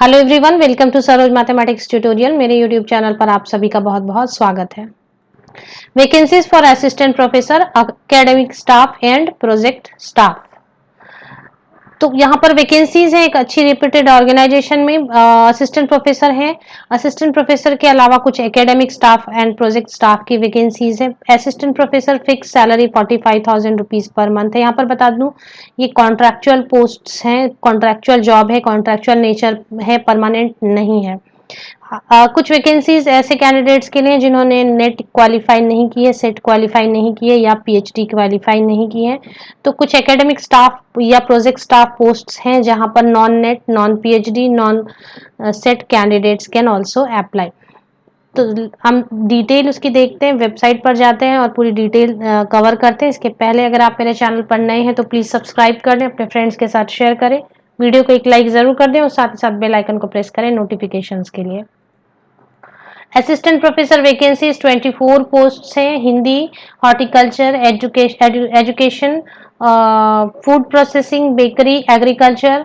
Hello everyone, welcome to Saroj mathematics tutorial. मेरे YouTube channel पर आप सभी का बहुत बहुत स्वागत है। Vacancies for assistant professor, academic staff and project staff. तो यहाँ पर वैकेंसीज है एक अच्छी रिप्यूटेड ऑर्गेनाइजेशन में। असिस्टेंट प्रोफेसर है। असिस्टेंट प्रोफेसर के अलावा कुछ academic staff and project staff की वैकेंसीज है। Assistant professor fix salary 45,000 rupees per month है। यहाँ पर बता दूं, ये कॉन्ट्रैक्चुअल पोस्ट्स हैं, कॉन्ट्रैक्चुअल जॉब है, कॉन्ट्रैक्चुअल नेचर है, परमानेंट नहीं है। कुछ वैकेंसीज ऐसे कैंडिडेट्स के लिए जिन्होंने नेट क्वालिफाई नहीं की है, सेट क्वालिफाई नहीं की है या पीएचडी क्वालिफाई नहीं की है। तो कुछ एकेडमिक स्टाफ या प्रोजेक्ट स्टाफ पोस्ट्स हैं जहां पर non net, non PhD, non set candidates can also apply. तो हम डिटेल उसकी देखते हैं, वेबसाइट पर जाते हैं और पूरी डिटेल कवर करते हैं। इसके पहले अगर आप मेरे चैनल पर नए हैं तो प्लीज सब्सक्राइब कर दें, अपने फ्रेंड्स के साथ शेयर करें, वीडियो को एक लाइक जरूर कर दें और साथ ही साथ बेल आइकन को प्रेस करें नोटिफिकेशंस के लिए। असिस्टेंट प्रोफेसर वैकेंसीज 24 पोस्ट हैं। Hindi, horticulture, education, food processing, bakery, agriculture,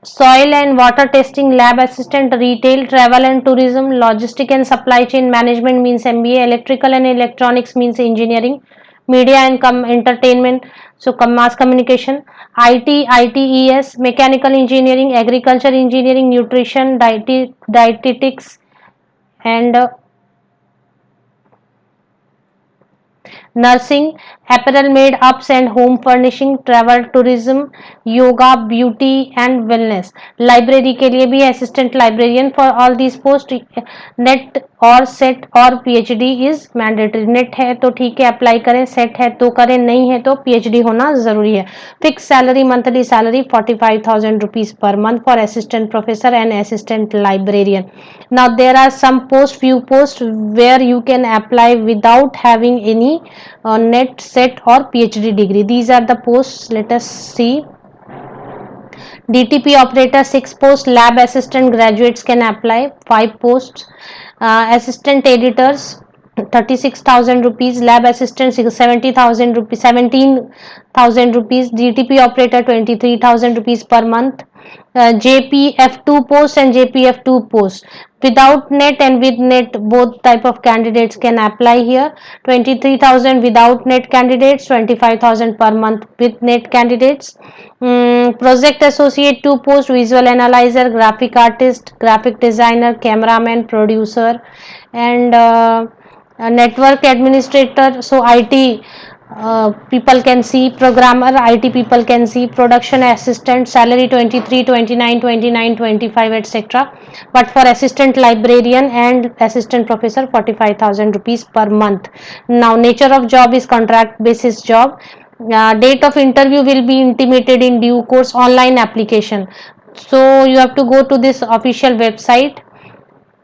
soil and water testing, lab assistant, retail, travel and tourism, logistic and supply chain management means MBA, electrical and electronics means engineering, media and entertainment, so mass communication, IT, ITES, mechanical engineering, agriculture engineering, nutrition, dietetics and nursing, apparel made ups and home furnishing, travel tourism, yoga, beauty and wellness। Library के लिए भी assistant librarian for all this post. Net और set और PhD is mandatory. Net है तो ठीक है apply करें, सेट है तो करें, नहीं है तो पीएचडी होना जरूरी है। Fix salary, monthly salary 45,000 rupees per month for assistant professor and assistant librarian. Now there are some post, few posts where you can apply without having any net, set or PhD degree. These are the posts. Let us see. DTP operator 6 posts. Lab assistant graduates can apply 5 posts. Assistant editors 36,000 rupees. Lab assistant 70,000 rupees, 17,000 rupees. DTP operator 23,000 rupees per month. JPF2 post and JPF2 post without net and with net, both type of candidates can apply here. 23,000 without net candidates, 25,000 per month with net candidates. Project associate 2 post, visual analyzer, graphic artist, graphic designer, cameraman, producer and network administrator, so IT people can see, programmer, IT people can see, production assistant, salary 23, 29, 29, 25 etc. But for assistant librarian and assistant professor 45,000 rupees per month. Now nature of job is contract basis job. Date of interview will be intimated in due course, online application. So you have to go to this official website.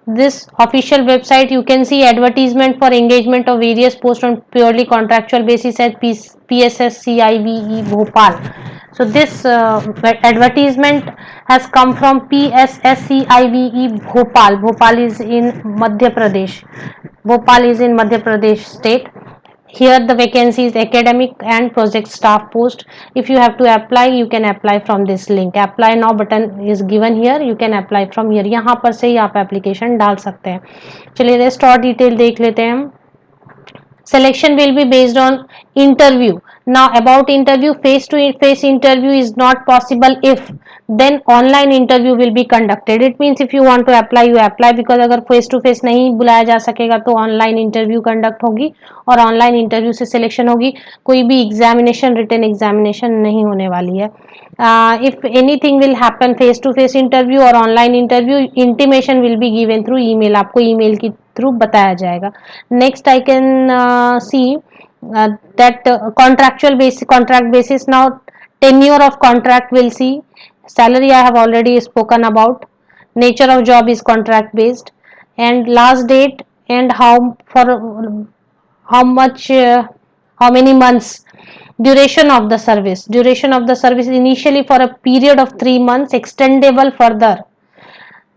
This official website you can see advertisement for engagement of various posts on purely contractual basis at PSSCIVE Bhopal. So this advertisement has come from PSSCIVE Bhopal. Bhopal is in Madhya Pradesh. Bhopal is in Madhya Pradesh state. Here the vacancy is academic and project staff post. If you have to apply, you can apply from this link. Apply now button is given here, you can apply from here. यहाँ पर से ही आप application डाल सकते हैं। चलिए rest और detail देख लेते हैं हम। Selection will be based on interview. Now about interview, face to face interview is not possible if then online interview will be conducted. It means if you want to apply, you apply, because अगर face to face नहीं बुलाया जा सकेगा तो online interview conduct होगी और online interview से selection होगी। कोई भी examination, written examination नहीं होने वाली है। If anything will happen, face to face interview और online interview, intimation will be given through email. आपको email की थ्रू बताया जाएगा। Next I can see that contract basis. Now tenure of contract we'll see. Salary I have already spoken about. Nature of job is contract based, and last date and how much how many months. Duration of the service initially for a period of 3 months, extendable further.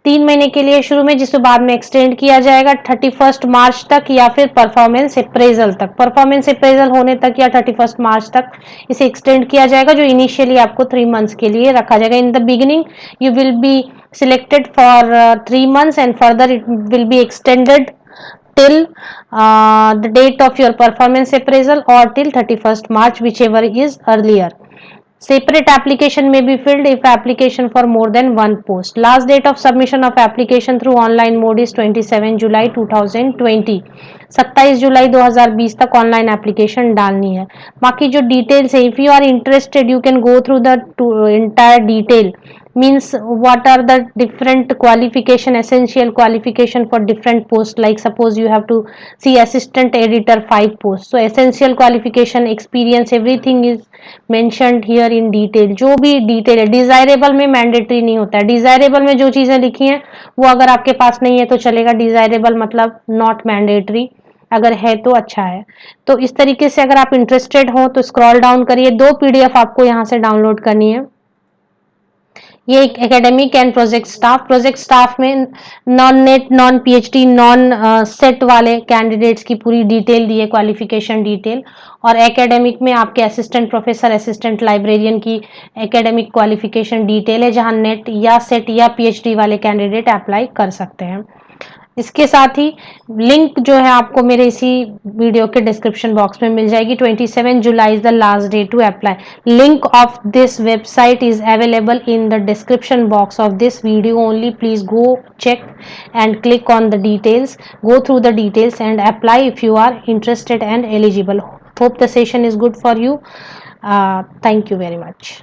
3 महीने के लिए शुरू में, जिसे बाद में extend किया जाएगा 31 मार्च तक, या फिर परफॉर्मेंस अप्रेजल तक। परफॉर्मेंस अप्रेजल होने तक या 31 मार्च तक इसे एक्सटेंड किया जाएगा, जो इनिशियली आपको 3 मंथ्स के लिए रखा जाएगा। In the beginning you will be selected for 3 months and further it will be extended till the date of your performance appraisal or till 31st March, whichever is earlier. Separate application may be filled if application for more than one post. Last date of submission of application through online mode is 27 July 2020. 27 जुलाई 2020 तक online application डालनी है। बाकी जो details है, if you are interested you can go through the entire detail, means what are the different qualification, essential qualification for different posts. Like suppose you have to see assistant editor 5 posts, so essential qualification, experience, everything is mentioned here in detail. जो भी detail है, desirable में mandatory नहीं होता है। Desirable में जो चीजें लिखी हैं वो अगर आपके पास नहीं है तो चलेगा, डिजायरेबल मतलब नॉट मैंडेटरी, अगर है तो अच्छा है। तो इस तरीके से अगर आप इंटरेस्टेड हो तो स्क्रॉल डाउन करिए, 2 पीडीएफ आपको यहाँ से डाउनलोड करनी है। ये एक एकेडमिक एंड प्रोजेक्ट स्टाफ में non net, non PhD, non set वाले कैंडिडेट्स की पूरी डिटेल दी है, क्वालिफिकेशन डिटेल। और एकेडमिक में आपके असिस्टेंट प्रोफेसर, असिस्टेंट लाइब्रेरियन की एकेडमिक क्वालिफिकेशन डिटेल है, जहां नेट या सेट या पीएचडी वाले कैंडिडेट अप्लाई कर सकते हैं। इसके साथ ही लिंक जो है आपको मेरे इसी वीडियो के डिस्क्रिप्शन बॉक्स में मिल जाएगी। 27 July is the last day to apply. Link of this website is available in the description box of this video only. Please go check and click on the details, go through the details and apply if you are interested and eligible. Hope the session is good for you. Thank you very much.